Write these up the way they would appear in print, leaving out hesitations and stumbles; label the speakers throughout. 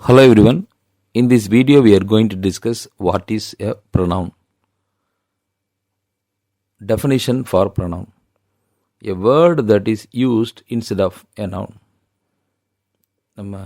Speaker 1: Hello everyone. In this video we are going to discuss what is a pronoun. Definition for pronoun. A word that is used instead of a noun. நம்ம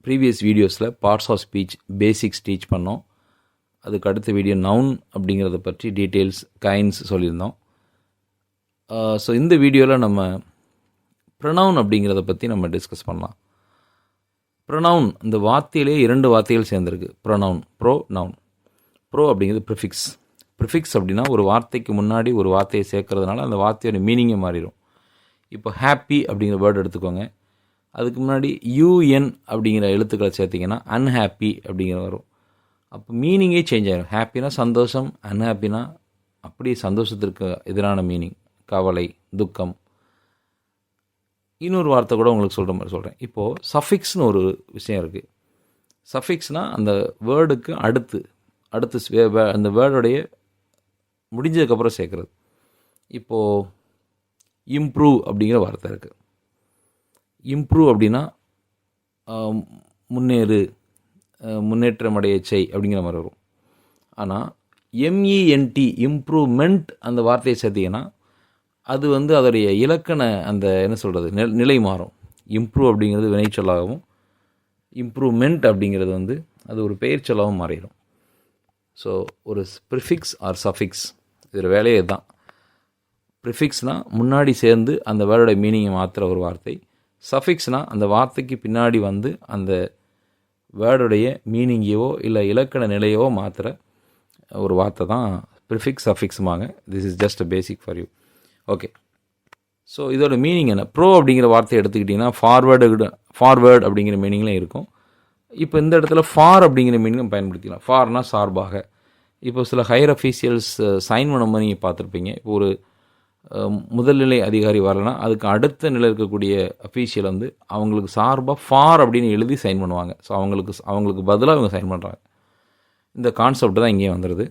Speaker 1: previous வீடியோஸில் parts of speech basics teach பண்ணோம். அதுக்கு அடுத்த video noun அப்படிங்கிறத பற்றி details kinds சொல்லியிருந்தோம். So இந்த வீடியோவில் நம்ம ப்ரொனவுன் அப்படிங்கிறத பற்றி நம்ம டிஸ்கஸ் பண்ணலாம். ப்ரொனவுன் இந்த வார்த்தையிலே இரண்டு வார்த்தைகள் சேர்ந்துருக்கு. Pronoun, pronoun. ப்ரோ அப்படிங்கிறது ப்ரிஃபிக்ஸ். ப்ரிஃபிக்ஸ் அப்படின்னா ஒரு வார்த்தைக்கு முன்னாடி ஒரு வார்த்தையை சேர்க்கறதுனால அந்த வார்த்தையோட மீனிங்கே மாறிடும். இப்போ ஹாப்பி அப்படிங்கிற வேர்டு எடுத்துக்கோங்க. அதுக்கு முன்னாடி யூஎன் அப்படிங்கிற எழுத்துக்களை சேர்த்திங்கன்னா அன்ஹாப்பி அப்படிங்கிற வரும். அப்போ மீனிங்கே சேஞ்ச் ஆகிடும். ஹாப்பினா சந்தோஷம், அன்ஹாப்பினா அப்படி சந்தோஷத்திற்கு எதிரான மீனிங், கவலை, துக்கம். இன்னொரு வார்த்தை கூட உங்களுக்கு சொல்கிற மாதிரி சொல்கிறேன். இப்போது சஃபிக்ஸ்னு ஒரு விஷயம் இருக்குது. சஃபிக்ஸ்னால் அந்த வேர்டுக்கு அடுத்து அந்த வேர்டுடைய முடிஞ்சதுக்கப்புறம் சேர்க்குறது. இப்போது இம்ப்ரூவ் அப்படிங்கிற வார்த்தை இருக்குது. இம்ப்ரூவ் அப்படின்னா முன்னேறு, முன்னேற்றம் அடைய செய் அப்படிங்கிற மாதிரி வரும். ஆனால் எம்இஎன்டி இம்ப்ரூவ்மெண்ட் அந்த வார்த்தையை சேர்த்திங்கன்னா அது அதோடைய இலக்கண அந்த என்ன சொல்கிறது நிலை மாறும். இம்ப்ரூவ் அப்படிங்கிறது வினைச்சொல்லாகவும், இம்ப்ரூவ்மெண்ட் அப்படிங்கிறது அது ஒரு பெயர் சொல்லாகவும் மாறிடும். ஸோ ஒரு ப்ரிஃபிக்ஸ் ஆர் சஃபிக்ஸ் இதோட வேலையே தான். ப்ரிஃபிக்ஸ்னால் முன்னாடி சேர்ந்து அந்த வேர்டோட மீனிங்கை மாற்றுற ஒரு வார்த்தை. சஃபிக்ஸ்னால் அந்த வார்த்தைக்கு பின்னாடி அந்த வேர்டுடைய மீனிங்கையோ இல்லை இலக்கண நிலையவோ மாற்றுற ஒரு வார்த்தை தான் ப்ரிஃபிக்ஸ் சஃபிக்ஸுமாங்க. This is just a basic for you. Okay, so இதோட மீனிங் என்ன? ப்ரோ அப்படிங்கிற வார்த்தையை எடுத்துக்கிட்டிங்கன்னா ஃபார்வேர்டு அப்படிங்கிற மீனிங்லாம் இருக்கும். இப்போ இந்த இடத்துல ஃபார் அப்படிங்கிற மீனிங் பயன்படுத்திக்கலாம். ஃபார்னா சார்பாக. இப்போ சில ஹையர் அஃபீஷியல்ஸ் சைன் பண்ணும்போது நீங்கள் பார்த்துருப்பீங்க. இப்போ ஒரு முதல்நிலை அதிகாரி வரலைன்னா அதுக்கு அடுத்த நிலை இருக்கக்கூடிய அஃபீஷியல் அவங்களுக்கு சார்பாக ஃபார் அப்படின்னு எழுதி சைன் பண்ணுவாங்க. ஸோ அவங்களுக்கு பதிலாக இவங்க சைன் பண்ணுறாங்க. இந்த கான்செப்ட் தான் இங்கேயும் வந்துடுது.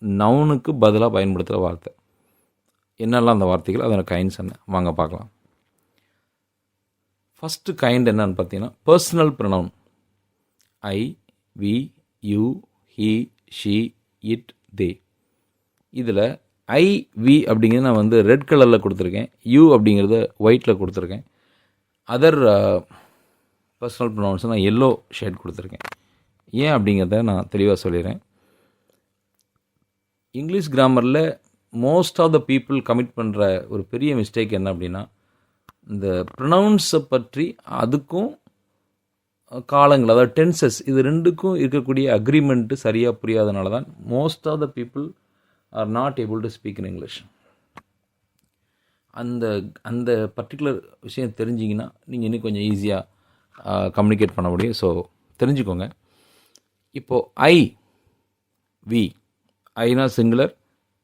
Speaker 1: நவுனுக்கு பதிலாக பயன்படுத்துகிற வார்த்தை என்னெல்லாம் அந்த வார்த்தைகள், அதோட கைண்ட்ஸ் என்ன வாங்க பார்க்கலாம். ஃபஸ்ட்டு கைண்ட் என்னன்னு பார்த்தீங்கன்னா personal pronoun. I, we, you, he, she, it, they. இதில் ஐ, வி அப்படிங்கிறது நான் ரெட் கலரில் கொடுத்துருக்கேன். யூ அப்படிங்கிறத ஒயிட்டில் கொடுத்துருக்கேன். அதர் பர்சனல் ப்ரொனவுன்ஸ் நான் எல்லோ ஷேட் கொடுத்துருக்கேன். ஏன் அப்படிங்கிறத நான் தெளிவாக சொல்லிடுறேன். இங்கிலீஷ் கிராமரில் most of the people commit பண்ணுற ஒரு பெரிய மிஸ்டேக் என்ன அப்படின்னா, இந்த ப்ரொனவுன்ஸை பற்றி அதுக்கும் காலங்கள், அதாவது டென்சஸ், இது ரெண்டுக்கும் இருக்கக்கூடிய அக்ரிமெண்ட்டு சரியாக புரியாதனால தான் most of the people are not able to speak in English. அந்த பர்டிகுலர் விஷயம் தெரிஞ்சிங்கன்னா நீங்கள் இன்னும் கொஞ்சம் ஈஸியாக கம்யூனிகேட் பண்ண முடியும். ஸோ தெரிஞ்சுக்கோங்க. இப்போது ஐ, வி, ஐனா சிங்குலர்,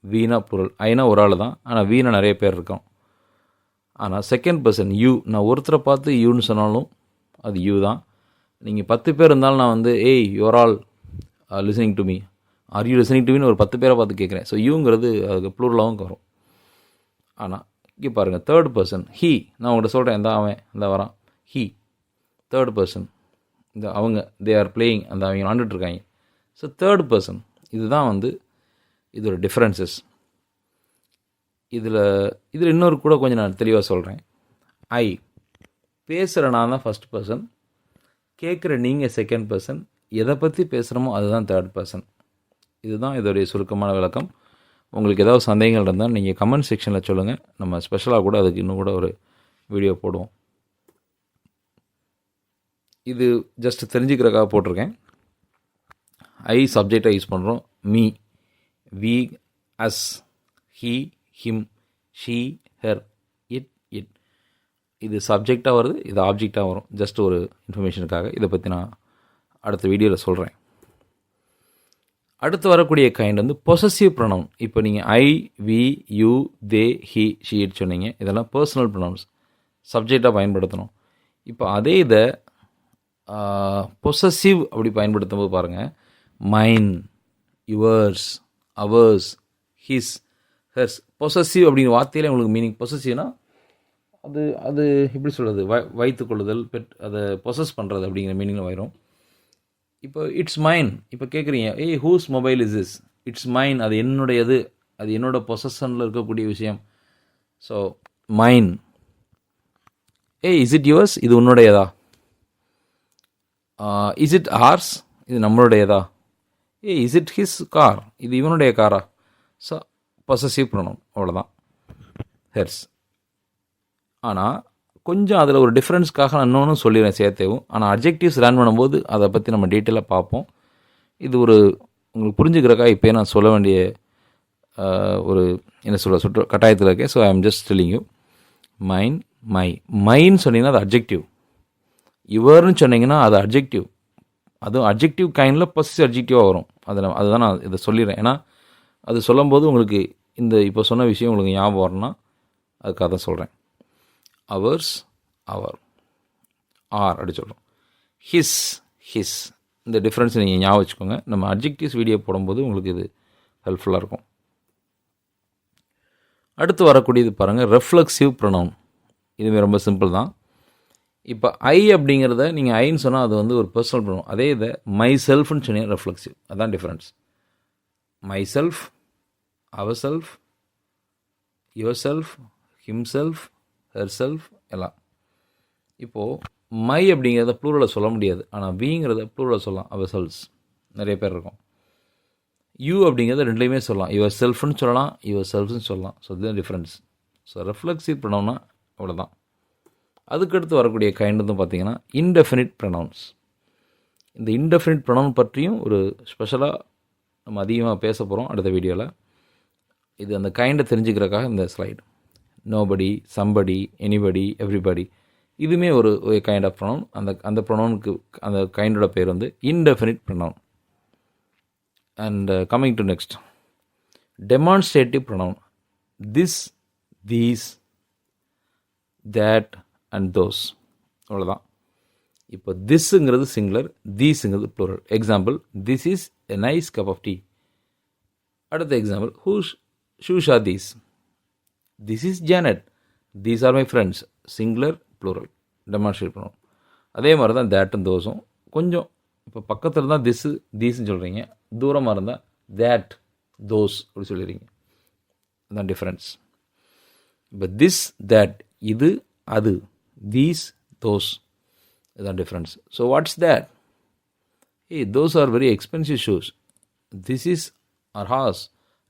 Speaker 1: வீணா பொருள். ஐனா ஒரு ஆள் தான், ஆனால் வீணா நிறைய பேர் இருக்கோம். ஆனால் செகண்ட் பர்சன் யூ, நான் ஒருத்தரை பார்த்து யூன்னு சொன்னாலும் அது யூ தான். நீங்கள் 10 பேர் இருந்தாலும் நான் ஏய் you're all listening to me, are you listening to மீன்னு ஒரு 10 பேரை பார்த்து கேட்குறேன். ஸோ யூங்கிறது அதுக்கு ப்ளூரலாகவும் வரும். ஆனால் இங்கே பாருங்கள், தேர்ட் பர்சன் ஹீ, நான் உங்கள்கிட்ட சொல்கிறேன், இந்த வரான் ஹீ, தேர்ட் பர்சன், இந்த அவங்க தே ஆர் பிளேயிங், அவங்க விளாண்டுட்ருக்காங்க. ஸோ தேர்ட் பர்சன், இதுதான் இதோட டிஃப்ரென்சஸ். இதில் இன்னொரு கூட கொஞ்சம் நான் தெளிவாக சொல்கிறேன். ஐ, பேசுகிற நான் தான் ஃபஸ்ட் பர்சன், கேட்குற நீங்கள் செகண்ட் பர்சன், எதை பற்றி பேசுகிறோமோ அதுதான் தேர்ட் பர்சன். இதுதான் இதோடைய சுருக்கமான விளக்கம். உங்களுக்கு ஏதாவது சந்தேகங்கள் இருந்தால் நீங்கள் கமெண்ட் செக்ஷனில் சொல்லுங்கள். நம்ம ஸ்பெஷலாக கூட அதுக்கு இன்னும் கூட ஒரு வீடியோ போடுவோம். இது ஜஸ்ட் தெரிஞ்சுக்கிறதுக்காக போட்டிருக்கேன். ஐ சப்ஜெக்டாக யூஸ் பண்ணுறோம். Me, we, us, he, him, she, her, it. இது சப்ஜெக்டாக வருது, இது ஆப்ஜெக்டாக வரும். ஜஸ்ட் ஒரு இன்ஃபர்மேஷனுக்காக. இதை பற்றி நான் அடுத்த வீடியோவில் சொல்கிறேன். அடுத்து வரக்கூடிய கைண்ட் பொசசிவ் ப்ரொனவுன். இப்போ நீங்கள் I, we, you, they, he, she, it சொன்னீங்க. இதெல்லாம் பர்சனல் ப்ரொனவுன்ஸ், சப்ஜெக்டாக பயன்படுத்தணும். இப்போ அதே இதை பொசசிவ் அப்படி பயன்படுத்தும் போது பாருங்கள், mine, yours, ours, his, hers. Possessive அப்படிங்கிற வார்த்தையிலே உங்களுக்கு மீனிங். பொசசிவ்னா அது எப்படி சொல்கிறது, வைத்து கொள்ளுதல், அதை பொசஸ் பண்ணுறது அப்படிங்கிற மீனிங்கில் வரும். இப்போ இட்ஸ் மைன். இப்போ கேட்குறீங்க, hey whose mobile is this? It's mine, அது என்னுடையது, அது என்னோட பொசஷனில் இருக்கக்கூடிய விஷயம். So mine. Hey is it yours? இது உன்னுடையதா? Is it hours? இது நம்மளுடையதா? ஏய் இஸ் இட் ஹிஸ் கார்? இது இவனுடைய காரா? ஸோ பொசசிவ் ப்ரொனவுன், அவ்வளோதான். ஹெர்ஸ். ஆனால் கொஞ்சம் அதில் ஒரு டிஃப்ரென்ஸ்க்காக நான் இன்னொன்று சொல்லிடுறேன் சேர்த்தேவும். ஆனால் அட்ஜெக்டிவ்ஸ் லேர்ன் பண்ணும்போது அதை பற்றி நம்ம டீட்டெயிலாக பார்ப்போம். இது ஒரு உங்களுக்கு புரிஞ்சுக்கிறக்கா இப்போயே நான் சொல்ல வேண்டிய ஒரு என்ன சொல்ல கட்டாயத்தில் இருக்கேன். So I am just telling you. Mine, my. மைன்னு சொன்னீங்கன்னா அது அட்ஜெக்டிவ். யுவர்னு சொன்னீங்கன்னா அது அட்ஜெக்டிவ். அதுவும் அட்ஜெக்டிவ் கைண்டில் பொசிட்டிவ் அட்ஜெக்டிவாக வரும். அதுதான் நான் இதை சொல்லிடுறேன். ஏன்னா அது சொல்லும்போது உங்களுக்கு இந்த இப்போ சொன்ன விஷயம் உங்களுக்கு ஞாபகம் வரணும்னா அதுக்காக தான் சொல்கிறேன். அவர்ஸ், அவர். ஆர் அப்படி சொல்கிறோம். His, his. இந்த டிஃப்ரென்ஸ் நீங்கள் ஞாபகம் வச்சுக்கோங்க. நம்ம அட்ஜெக்டிவ்ஸ் வீடியோ போடும்போது உங்களுக்கு இது ஹெல்ப்ஃபுல்லாக இருக்கும். அடுத்து வரக்கூடியது பாருங்கள், ரெஃப்ளெக்சிவ் ப்ரொனவுன். இதுவே ரொம்ப சிம்பிள் தான். இப்போ ஐ அப்படிங்கிறத நீங்கள் ஐன்னு சொன்னால் அது வந்து ஒரு பர்சனல் ப்ரொனவுன். அதே இதை மை செல்ஃப்னு சொன்னீங்க ரெஃப்ளெக்சிவ். அதுதான் difference. Myself, ourself, yourself, himself, herself எல்லாம். இப்போது மை அப்படிங்கிறத ப்ளூரலை சொல்ல முடியாது. ஆனால் விங்கிறத ப்ளூரலை சொல்லலாம். அவர் செல்ஸ் நிறைய பேர் இருக்கும். யூ அப்படிங்கிறத ரெண்டுலேயுமே சொல்லலாம். யுவர் செல்ஃப்னு சொல்லலாம், யுவர் செல்ஃப்னு சொல்லலாம். ஸோ இதுதான் டிஃப்ரென்ஸ். ஸோ ரெஃப்ளெக்சிவ் ப்ரொனவுன்னா அவ்வளோதான். அதுக்கடுத்து வரக்கூடிய கைண்ட் வந்து பார்த்திங்கன்னா இன்டெஃபினிட் ப்ரொனவுன்ஸ். இந்த இன்டெஃபினிட் ப்ரொனவுன் பற்றியும் ஒரு ஸ்பெஷலாக நம்ம அதிகமாக பேச போகிறோம் அடுத்த வீடியோவில். இது அந்த கைண்டை தெரிஞ்சுக்கிறக்காக இந்த slide. Nobody, somebody, anybody, everybody. இதுவுமே ஒரு கைண்ட் ஆஃப் ப்ரொனவுன். அந்த ப்ரொனவுனுக்கு அந்த கைண்டோட பேர் வந்து indefinite pronoun. And coming to next, demonstrative pronoun. This, these, that and those. அவ்வளோதான். இப்போ திஸ்ங்கிறது சிங்குலர், தீஸுங்கிறது plural. Example, this is a nice cup of tea. அடுத்த example, whose shoes are these? This is Janet, these are my friends. Singular, plural, demonstrate pronoun. அதே மாதிரி தான் தேட்டும் தோஸும். கொஞ்சம் இப்போ பக்கத்தில் தான் திஸ்ஸு தீஸ்ன்னு சொல்கிறீங்க, தூரமாக இருந்தால் தேட் தோஸ் அப்படி சொல்லிடுறீங்க. அதுதான் டிஃப்ரென்ஸ். இப்போ திஸ், தேட், இது, அது, தீஸ், தோஸ், இதுதான் டிஃப்ரென்ஸ். So what's that? ஏய் those are very expensive shoes. This is our horse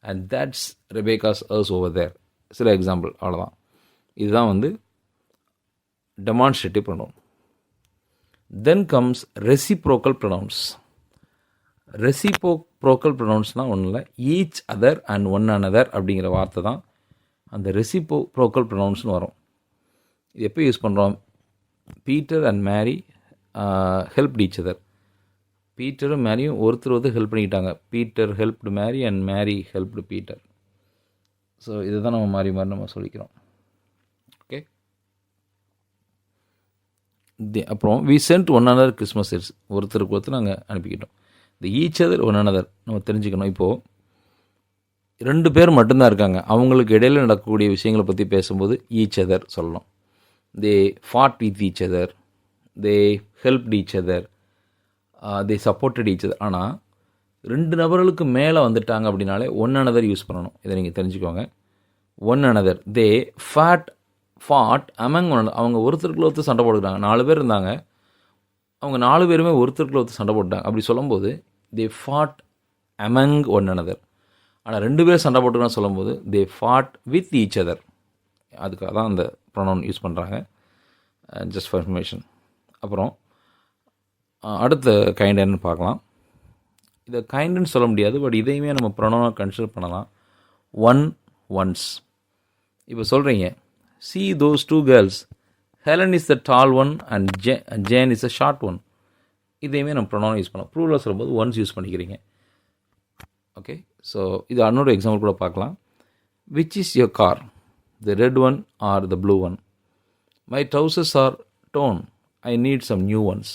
Speaker 1: and that's Rebecca's horse over there. சில எக்ஸாம்பிள், அவ்வளோதான். இதுதான் வந்து demonstrative pronoun. Then comes reciprocal pronouns. Reciprocal pronounsனால் ஒன்றும் இல்லை, each other and one another அப்படிங்கிற வார்த்தை தான் அந்த reciprocal pronounsனு வரும். இது எப்போ யூஸ் பண்ணுறோம்? Peter and Mary helped each other. பீட்டரும் மேரியும் ஒருத்தர் ஹெல்ப் பண்ணிக்கிட்டாங்க. Peter helped Mary and Mary helped Peter. So இதுதான் நம்ம மாறி மாறி நம்ம சொல்லிக்கிறோம். ஓகே. அப்புறம் we sent one another Christmas sets. ஒருத்தருக்கு ஒருத்தர் நாங்கள் அனுப்பிக்கிட்டோம். இந்த ஈச் அதர் ஒன் அனதர் நம்ம தெரிஞ்சுக்கணும். இப்போது 2 பேர் மட்டும்தான் இருக்காங்க, அவங்களுக்கு இடையில் நடக்கக்கூடிய விஷயங்களை பற்றி பேசும்போது ஈச் அதர் சொல்லணும். They fought with each other, they helped each other, they supported each other. ஆனால் 2 நபர்களுக்கு மேலே வந்துட்டாங்க அப்படின்னாலே ஒன் அனதர் யூஸ் பண்ணணும். இதை நீங்கள் தெரிஞ்சுக்கோங்க. One another. They fought among one. அவங்க ஒருத்தருக்குள்ள ஒருத்தர் சண்டை போட்டுக்கிட்டாங்க. 4 பேர் இருந்தாங்க, அவங்க 4 பேருமே ஒருத்தருக்குள்ள ஒருத்தர் சண்டை போட்டாங்க. அப்படி சொல்லும்போது தே ஃபாட் அமங் ஒன் அனதர். ஆனால் 2 பேர் சண்டை போட்டுக்கன்னு சொல்லும்போது தே ஃபாட் வித் ஈச் அதர். அதுக்காக தான் அந்த ப்ரொனவுன் யூஸ் பண்ணுறாங்க. Just for information. அப்புறம் அடுத்த கைண்ட் என்னன்னு பார்க்கலாம். இதை கைண்டுன்னு சொல்ல முடியாது, பட் இதையுமே நம்ம ப்ரொனவுனாக கன்சிடர் பண்ணலாம். One, once. இப்போ சொல்கிறீங்க, see those 2 girls, Helen is the tall one and Jane is the short one. இதையுமே நம்ம ப்ரொனவுன் யூஸ் பண்ணலாம். ப்ளூரல் சொல்லும்போது ஒன்ஸ் யூஸ் பண்ணிக்கிறீங்க. ஓகே. ஸோ இது இன்னொரு எக்ஸாம்பிள் கூட பார்க்கலாம். Which is your car? The red one or the blue one? My trousers are torn, I need some new ones.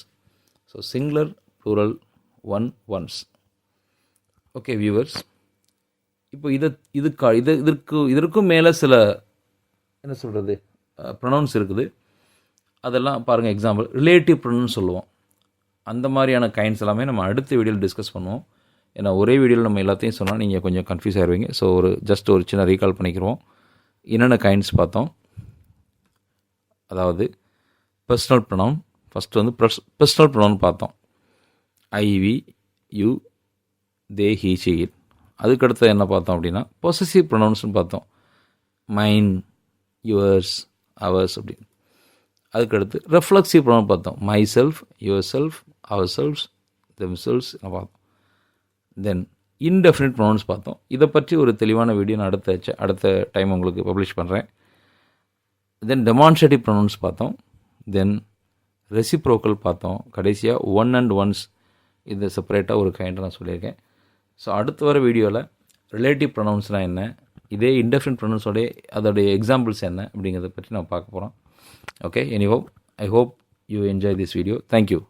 Speaker 1: So singular, plural, one, ones. Okay viewers, இப்போ இதற்கும் மேலே சில என்ன சொல்கிறது ப்ரொனவுன்ஸ் இருக்குது. அதெல்லாம் பாருங்கள். எக்ஸாம்பிள், ரிலேட்டிவ் ப்ரொனவுன் சொல்லுவோம். அந்த மாதிரியான கைண்ட்ஸ் எல்லாமே நம்ம அடுத்த வீடியோவில் டிஸ்கஸ் பண்ணுவோம். ஏன்னா ஒரே வீடியோவில் நம்ம எல்லாத்தையும் சொன்னால் நீங்கள் கொஞ்சம் கன்ஃபியூஸ் ஆகிடுவீங்க. ஸோ ஒரு சின்ன ரீகால் பண்ணிக்கிறோம். என்னென்ன கைண்ட்ஸ் பார்த்தோம். அதாவது பர்சனல் ப்ரொனவுன், ஃபஸ்ட்டு வந்து பர்சனல் ப்ரொனவுன் பார்த்தோம். I, we, you, they, he, she, it. அதுக்கடுத்து என்ன பார்த்தோம் அப்படின்னா பொசசிவ் ப்ரொனவுன்ஸ்னு பார்த்தோம். மைன், யுவர்ஸ், அவர்ஸ் அப்படின்னு. அதுக்கடுத்து ரெஃப்ளெக்சிவ் ப்ரொனவுன் பார்த்தோம். Myself, yourself, ourselves, themselves பார்த்தோம். தென் இன்டெஃபினிட் ப்ரொனவுன்ஸ் பார்த்தோம். இதை பற்றி ஒரு தெளிவான வீடியோ நான் அடுத்த டைம் உங்களுக்கு பப்ளிஷ் பண்ணுறேன். தென் டெமான்ஸ்ட்ரேட்டிவ் ப்ரொனவுன்ஸ் பார்த்தோம். தென் ரெசிப்ரோக்கல் பார்த்தோம். கடைசியாக ஒன் அண்ட் ஒன்ஸ் இது செப்பரேட்டாக ஒரு கைண்டை நான் சொல்லியிருக்கேன். ஸோ அடுத்து வர வீடியோவில் ரிலேட்டிவ் ப்ரொனவுன்ஸ்னால் என்ன, இதே இன்டெஃபினிட் ப்ரொனவுன்ஸோடைய அதோடைய எக்ஸாம்பிள்ஸ் என்ன அப்படிங்கிறத பற்றி நான் பார்க்க போகிறோம். Okay, anyhow, I hope you enjoy this video. Thank you.